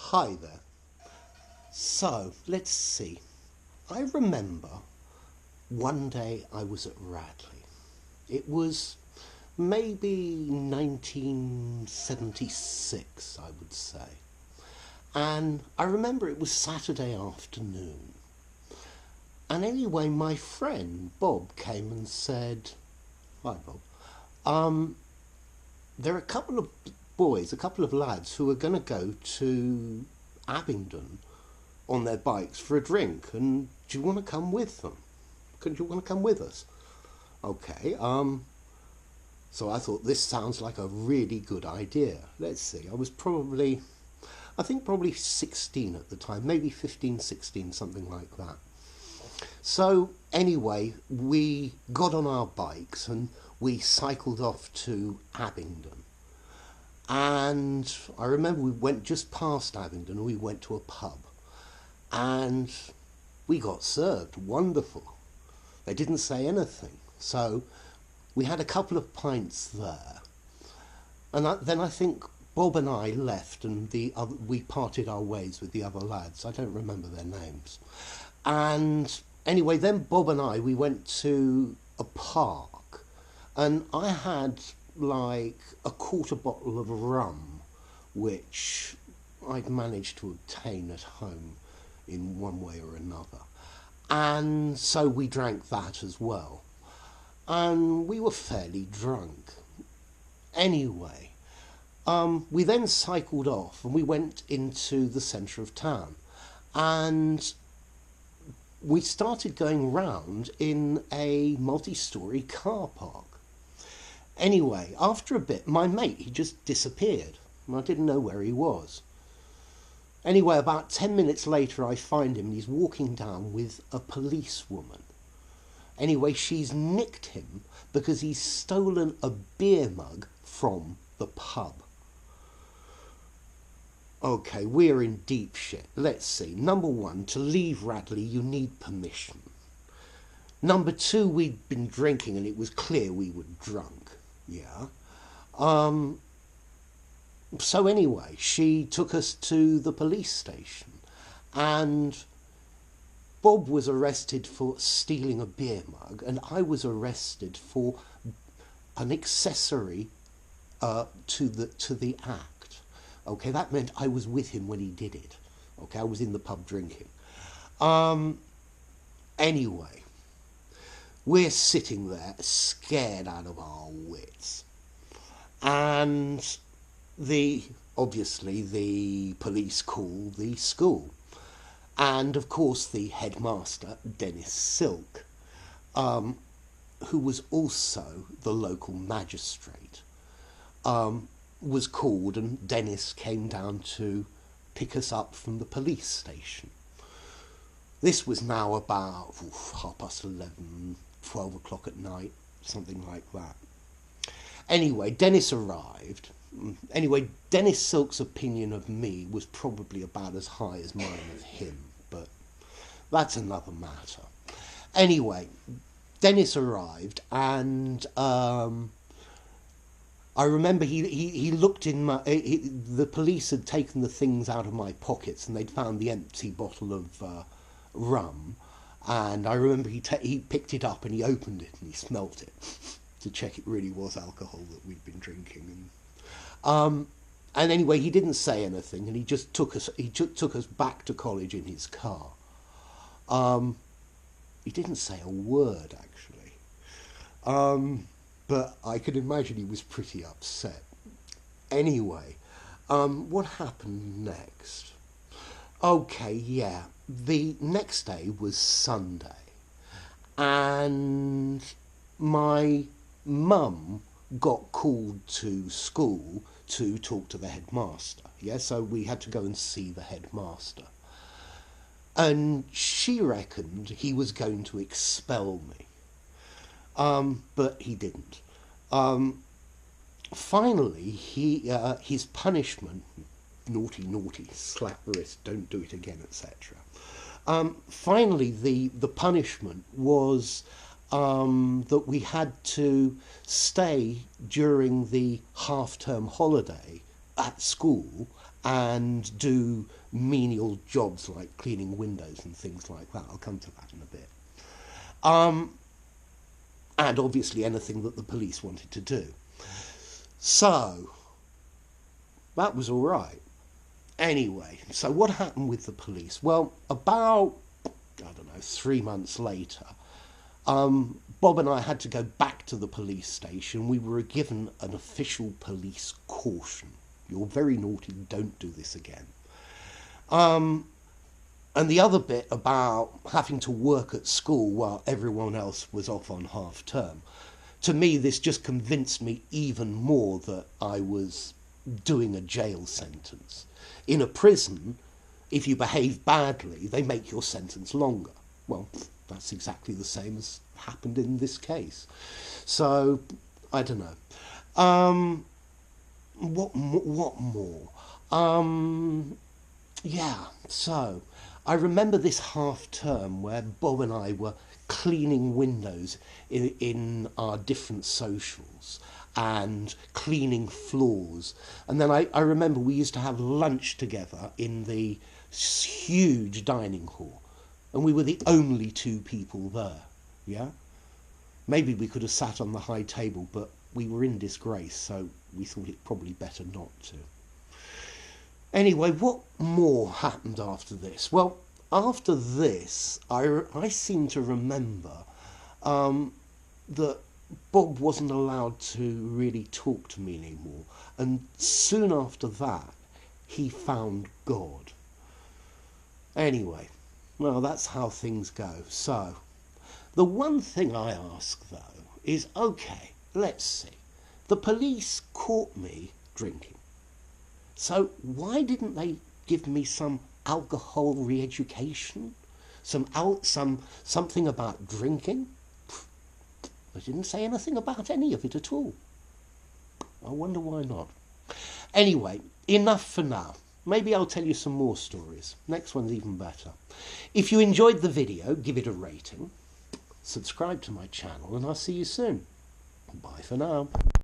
Hi there. So, let's see. I remember one day I was at Radley. It was maybe 1976, I would say. And I remember it was Saturday afternoon. And anyway, my friend Bob came and said, "Hi, Bob. There are a couple of boys, a couple of lads who are going to go to Abingdon on their bikes for a drink, and do you want to come with them? Do you want to come with us?" Okay, so I thought this sounds like a really good idea. Let's see, I think probably 16 at the time, maybe 15, 16, something like that. So anyway, we got on our bikes and we cycled off to Abingdon. And I remember we went just past Abingdon and we went to a pub. And we got served. Wonderful. They didn't say anything. So we had a couple of pints there. And then I think Bob and I left and we parted our ways with the other lads. I don't remember their names. And anyway, then Bob and we went to a park. And I had like a quarter bottle of rum, which I'd managed to obtain at home in one way or another. And so we drank that as well. And we were fairly drunk. Anyway, we then cycled off and we went into the centre of town. And we started going round in a multi-storey car park. Anyway, after a bit, my mate, he just disappeared. I didn't know where he was. Anyway, about 10 minutes later, I find him and he's walking down with a policewoman. Anyway, she's nicked him because he's stolen a beer mug from the pub. Okay, we're in deep shit. Let's see. Number one, to leave Radley, you need permission. Number two, we'd been drinking and it was clear we were drunk. Yeah. So anyway, she took us to the police station and Bob was arrested for stealing a beer mug and I was arrested for an accessory to the act. Okay, that meant I was with him when he did it. Okay, I was in the pub drinking. Anyway, we're sitting there scared out of our wits. And obviously the police call the school. And of course the headmaster, Dennis Silk, who was also the local magistrate, was called and Dennis came down to pick us up from the police station. This was now about 11:30, 12 o'clock at night, something like that. Anyway, Dennis arrived. Anyway, Dennis Silk's opinion of me was probably about as high as mine of him, but that's another matter. Anyway, Dennis arrived and I remember he looked in the police had taken the things out of my pockets and they'd found the empty bottle of rum, and I remember he picked it up and he opened it and he smelt it to check it really was alcohol that we'd been drinking. And anyway, he didn't say anything and he just took us back to college in his car. He didn't say a word actually. But I could imagine he was pretty upset. Anyway, what happened next? Okay, yeah, the next day was Sunday, and my mum got called to school to talk to the headmaster. Yeah, so we had to go and see the headmaster. And she reckoned he was going to expel me. But he didn't. Finally, his punishment, naughty, slap wrist, don't do it again, etc. Finally, the punishment was that we had to stay during the half-term holiday at school and do menial jobs like cleaning windows and things like that. I'll come to that in a bit. And obviously anything that the police wanted to do. So, that was all right. Anyway, so what happened with the police? Well, about, 3 months later, Bob and I had to go back to the police station. We were given an official police caution. You're very naughty, don't do this again. And the other bit about having to work at school while everyone else was off on half term. To me, this just convinced me even more that I was doing a jail sentence. In a prison, if you behave badly, they make your sentence longer. Well, that's exactly the same as happened in this case. So, I don't know. What more? Yeah, so I remember this half term where Bob and I were cleaning windows in our different socials and cleaning floors. And then I remember we used to have lunch together in the huge dining hall. And we were the only 2 people there, yeah? Maybe we could have sat on the high table, but we were in disgrace, so we thought it probably better not to. Anyway, what more happened after this? Well, after this, I seem to remember that Bob wasn't allowed to really talk to me anymore. And soon after that, he found God. Anyway, well, that's how things go. So, the one thing I ask, though, is, okay, let's see. The police caught me drinking. So why didn't they give me some alcohol re-education? Something about drinking? They didn't say anything about any of it at all. I wonder why not. Anyway, enough for now. Maybe I'll tell you some more stories. Next one's even better. If you enjoyed the video, give it a rating. Subscribe to my channel and I'll see you soon. Bye for now.